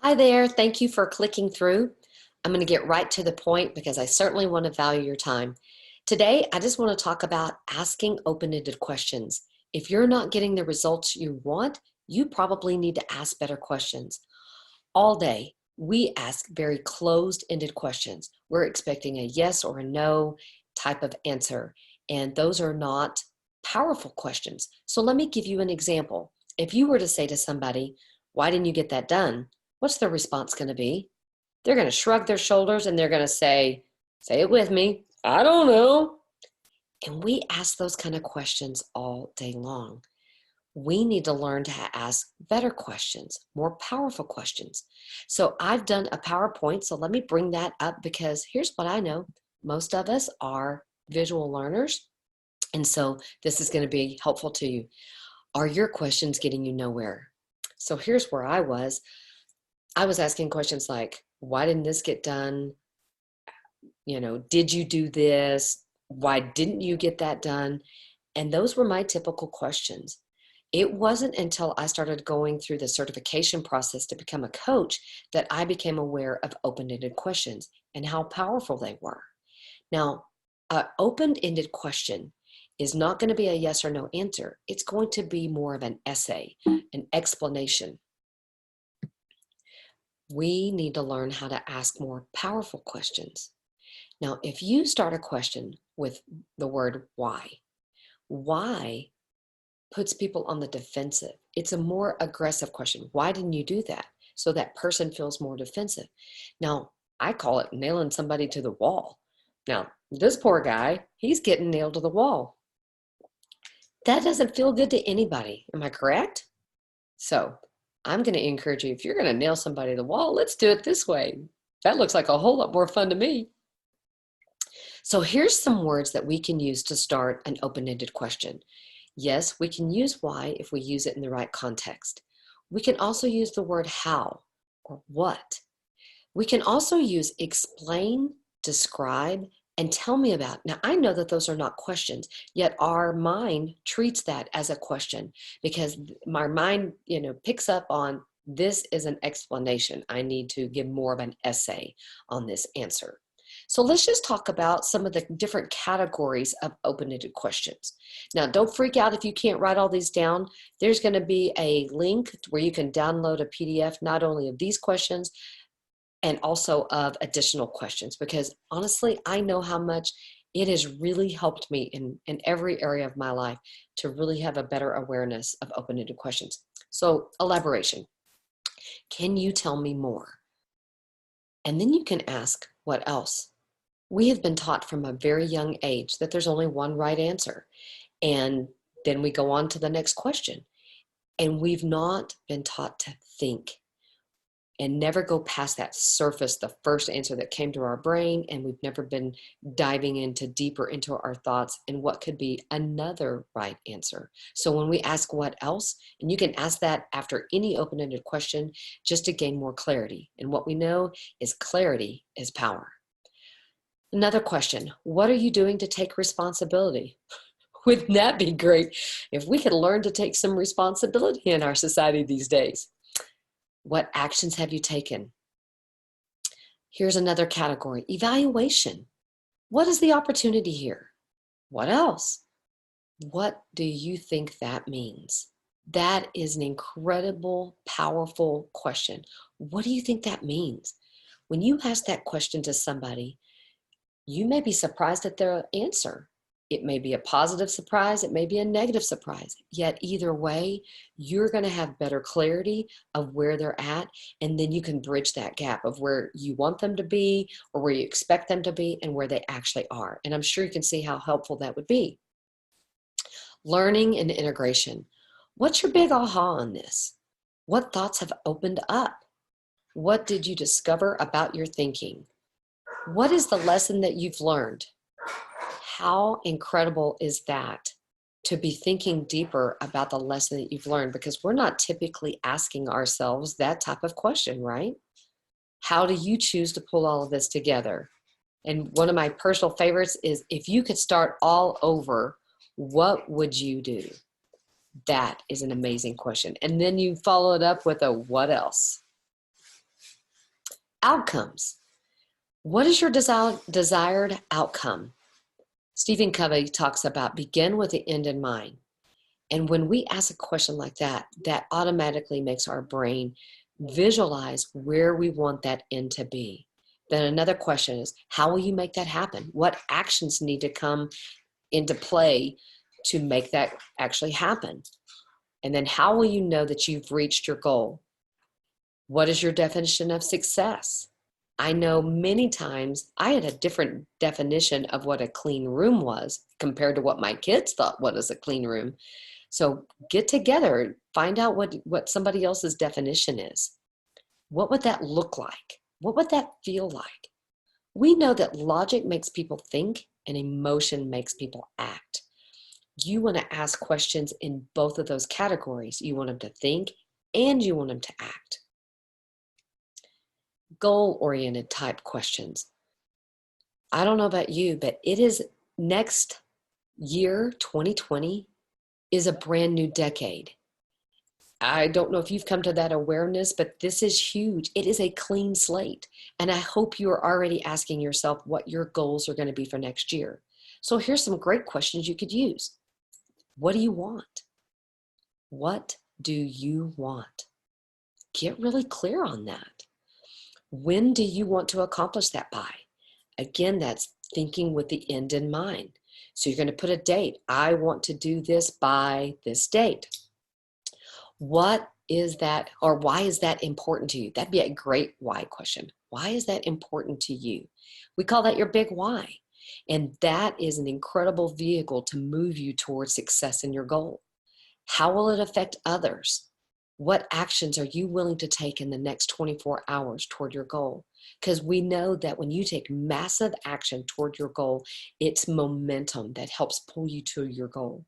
Hi there. Thank you for clicking through. I'm going to get right to the point because I certainly want to value your time. Today, I just want to talk about asking open-ended questions. If you're not getting the results you want, you probably need to ask better questions. All day, we ask very closed-ended questions. We're expecting a yes or a no type of answer, and those are not powerful questions. So let me give you an example. If you were to say to somebody, "Why didn't you get that done?" What's their response going to be? They're going to shrug their shoulders and they're going to say it with me, "I don't know." And we ask those kind of questions all day long. We need to learn to ask better questions, more powerful questions. So I've done a PowerPoint, so let me bring that up because here's what I know. Most of us are visual learners, and so this is going to be helpful to you. Are your questions getting you nowhere? So here's where I was. I was asking questions like, why didn't this get done? Did you do this? Why didn't you get that done? And those were my typical questions. It wasn't until I started going through the certification process to become a coach that I became aware of open-ended questions and how powerful they were. Now, an open-ended question is not going to be a yes or no answer. It's going to be more of an essay, an explanation. We need to learn how to ask more powerful questions. Now, if you start a question with the word why puts people on the defensive. It's a more aggressive question. Why didn't you do that? So that person feels more defensive. Now, I call it nailing somebody to the wall. Now, this poor guy, he's getting nailed to the wall. That doesn't feel good to anybody. Am I correct? So I'm going to encourage you, if you're going to nail somebody to the wall, let's do it this way. That looks like a whole lot more fun to me. So here's some words that we can use to start an open-ended question. Yes, we can use why if we use it in the right context. We can also use the word how or what. We can also use explain, describe, and tell me about. Now, I know that those are not questions, yet our mind treats that as a question because our mind, picks up on this is an explanation. I need to give more of an essay on this answer. So let's just talk about some of the different categories of open-ended questions. Now, don't freak out if you can't write all these down. There's going to be a link where you can download a PDF not only of these questions, and also of additional questions, because honestly, I know how much it has really helped me in every area of my life to really have a better awareness of open-ended questions. So elaboration. Can you tell me more? And then you can ask, what else? We have been taught from a very young age that there's only one right answer. And then we go on to the next question. And we've not been taught to think and never go past that surface, the first answer that came to our brain. And we've never been diving deeper into our thoughts and what could be another right answer. So when we ask what else, and you can ask that after any open-ended question just to gain more clarity. And what we know is clarity is power. Another question, what are you doing to take responsibility? Wouldn't that be great if we could learn to take some responsibility in our society these days? What actions have you taken? Here's another category, evaluation. What is the opportunity here? What else? What do you think that means? That is an incredible, powerful question. What do you think that means? When you ask that question to somebody, you may be surprised at their answer. It may be a positive surprise. It may be a negative surprise. Yet either way, you're going to have better clarity of where they're at. And then you can bridge that gap of where you want them to be or where you expect them to be and where they actually are. And I'm sure you can see how helpful that would be. Learning and integration. What's your big aha on this? What thoughts have opened up? What did you discover about your thinking? What is the lesson that you've learned? How incredible is that to be thinking deeper about the lesson that you've learned? Because we're not typically asking ourselves that type of question, right? How do you choose to pull all of this together? And one of my personal favorites is, if you could start all over, what would you do? That is an amazing question. And then you follow it up with a what else? Outcomes. What is your desired outcome? Stephen Covey talks about begin with the end in mind. And when we ask a question like that, that automatically makes our brain visualize where we want that end to be. Then another question is, how will you make that happen? What actions need to come into play to make that actually happen? And then how will you know that you've reached your goal? What is your definition of success? I know many times I had a different definition of what a clean room was compared to what my kids thought what is a clean room. So get together, find out what somebody else's definition is. What would that look like? What would that feel like? We know that logic makes people think and emotion makes people act. You want to ask questions in both of those categories. You want them to think and you want them to act. Goal-oriented type questions. I don't know about you, but it is next year, 2020, is a brand new decade. I don't know if you've come to that awareness, but this is huge. It is a clean slate. And I hope you are already asking yourself what your goals are going to be for next year. So here's some great questions you could use. What do you want? What do you want? Get really clear on that. When do you want to accomplish that by? Again, that's thinking with the end in mind. So you're going to put a date. I want to do this by this date. What is that, or why is that important to you? That'd be a great why question. Why is that important to you? We call that your big why. And that is an incredible vehicle to move you towards success in your goal. How will it affect others? What actions are you willing to take in the next 24 hours toward your goal? Because we know that when you take massive action toward your goal, it's momentum that helps pull you to your goal.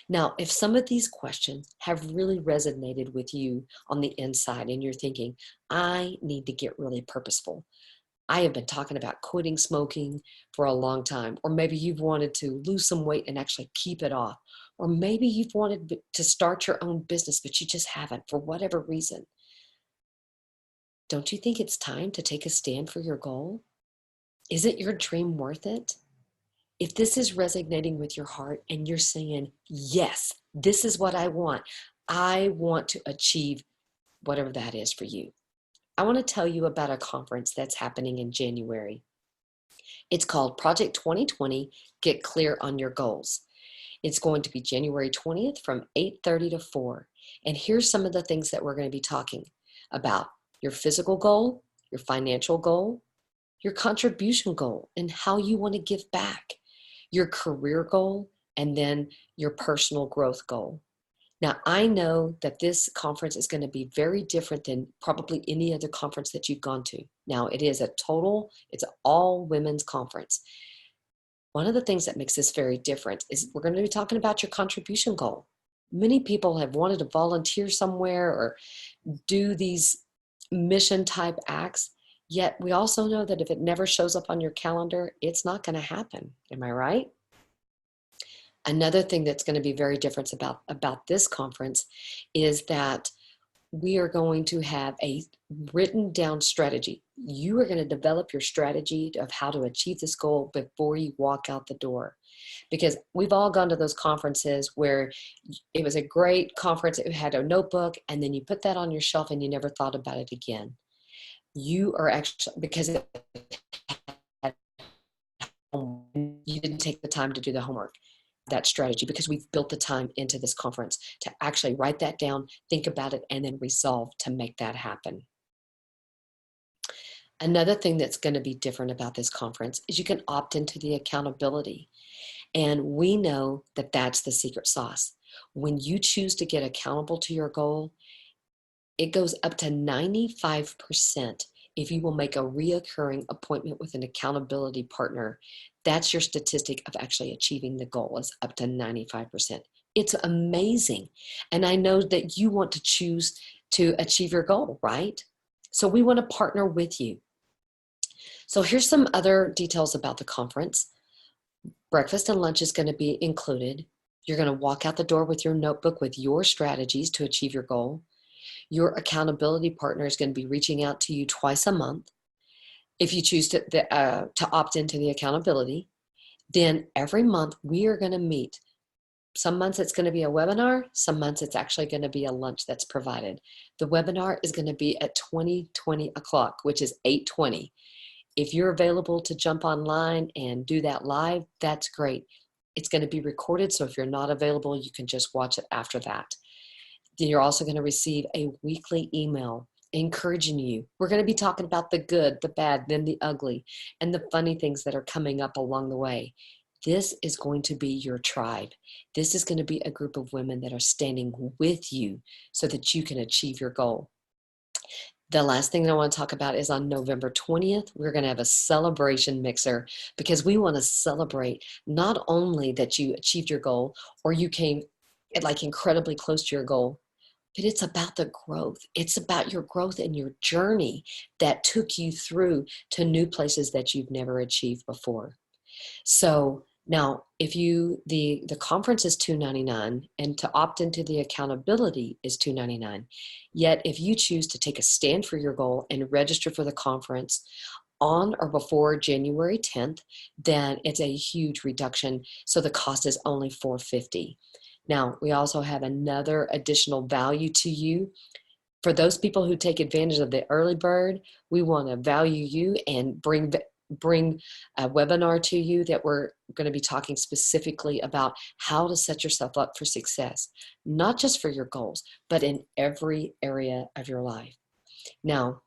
Now, if some of these questions have really resonated with you on the inside and you're thinking, I need to get really purposeful. I have been talking about quitting smoking for a long time, or maybe you've wanted to lose some weight and actually keep it off, or maybe you've wanted to start your own business, but you just haven't for whatever reason. Don't you think it's time to take a stand for your goal? Isn't your dream worth it? If this is resonating with your heart and you're saying, yes, this is what I want to achieve whatever that is for you. I want to tell you about a conference that's happening in January. It's called Project 2020, Get Clear on Your Goals. It's going to be January 20th from 8:30 to 4. And here's some of the things that we're going to be talking about. Your physical goal, your financial goal, your contribution goal, and how you want to give back, your career goal, and then your personal growth goal. Now, I know that this conference is going to be very different than probably any other conference that you've gone to. Now, it's an all women's conference. One of the things that makes this very different is we're going to be talking about your contribution goal. Many people have wanted to volunteer somewhere or do these mission type acts, yet we also know that if it never shows up on your calendar, it's not going to happen. Am I right? Another thing that's going to be very different about this conference is that we are going to have a written down strategy. You are going to develop your strategy of how to achieve this goal before you walk out the door. Because we've all gone to those conferences where it was a great conference, it had a notebook, and then you put that on your shelf and you never thought about it again. You are actually, because you didn't take the time to do the homework, that strategy, because we've built the time into this conference to actually write that down, think about it, and then resolve to make that happen. Another thing that's going to be different about this conference is you can opt into the accountability. And we know that that's the secret sauce. When you choose to get accountable to your goal, it goes up to 95% if you will make a reoccurring appointment with an accountability partner. That's your statistic of actually achieving the goal, is up to 95%. It's amazing. And I know that you want to choose to achieve your goal, right? So we want to partner with you. So here's some other details about the conference. Breakfast and lunch is going to be included. You're going to walk out the door with your notebook with your strategies to achieve your goal. Your accountability partner is going to be reaching out to you twice a month If you choose to opt into the accountability, then every month we are going to meet. Some months it's going to be a webinar. Some months it's actually going to be a lunch that's provided. The webinar is going to be at 20 o'clock, which is 8:20. If you're available to jump online and do that live, that's great. It's going to be recorded, so if you're not available, you can just watch it after that. Then you're also going to receive a weekly email encouraging you. We're going to be talking about the good, the bad, then the ugly, and the funny things that are coming up along the way. This is going to be your tribe. This is going to be a group of women that are standing with you so that you can achieve your goal. The last thing that I want to talk about is on November 20th, we're going to have a celebration mixer because we want to celebrate not only that you achieved your goal or you came like incredibly close to your goal, but it's about the growth. It's about your growth and your journey that took you through to new places that you've never achieved before. So now, if the conference is $299 and to opt into the accountability is $299. Yet if you choose to take a stand for your goal and register for the conference on or before January 10th, then it's a huge reduction. So the cost is only $450. Now, we also have another additional value to you. For those people who take advantage of the early bird, we want to value you and bring a webinar to you that we're going to be talking specifically about how to set yourself up for success, not just for your goals, but in every area of your life. Now,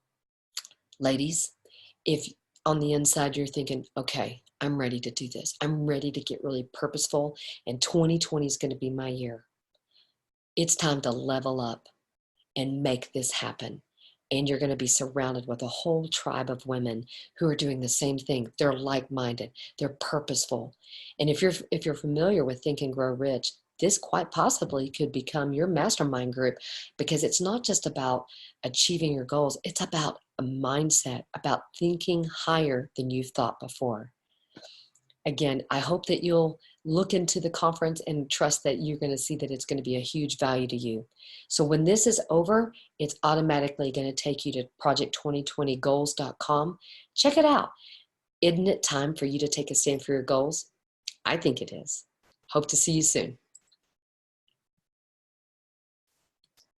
ladies, if on the inside you're thinking, okay, I'm ready to do this. I'm ready to get really purposeful, and 2020 is going to be my year. It's time to level up and make this happen. And you're going to be surrounded with a whole tribe of women who are doing the same thing. They're like-minded. They're purposeful. And if you're familiar with Think and Grow Rich, this quite possibly could become your mastermind group, because it's not just about achieving your goals. It's about a mindset, about thinking higher than you've thought before. Again, I hope that you'll look into the conference and trust that you're going to see that it's going to be a huge value to you. So when this is over, it's automatically going to take you to project2020goals.com. Check it out. Isn't it time for you to take a stand for your goals? I think it is. Hope to see you soon.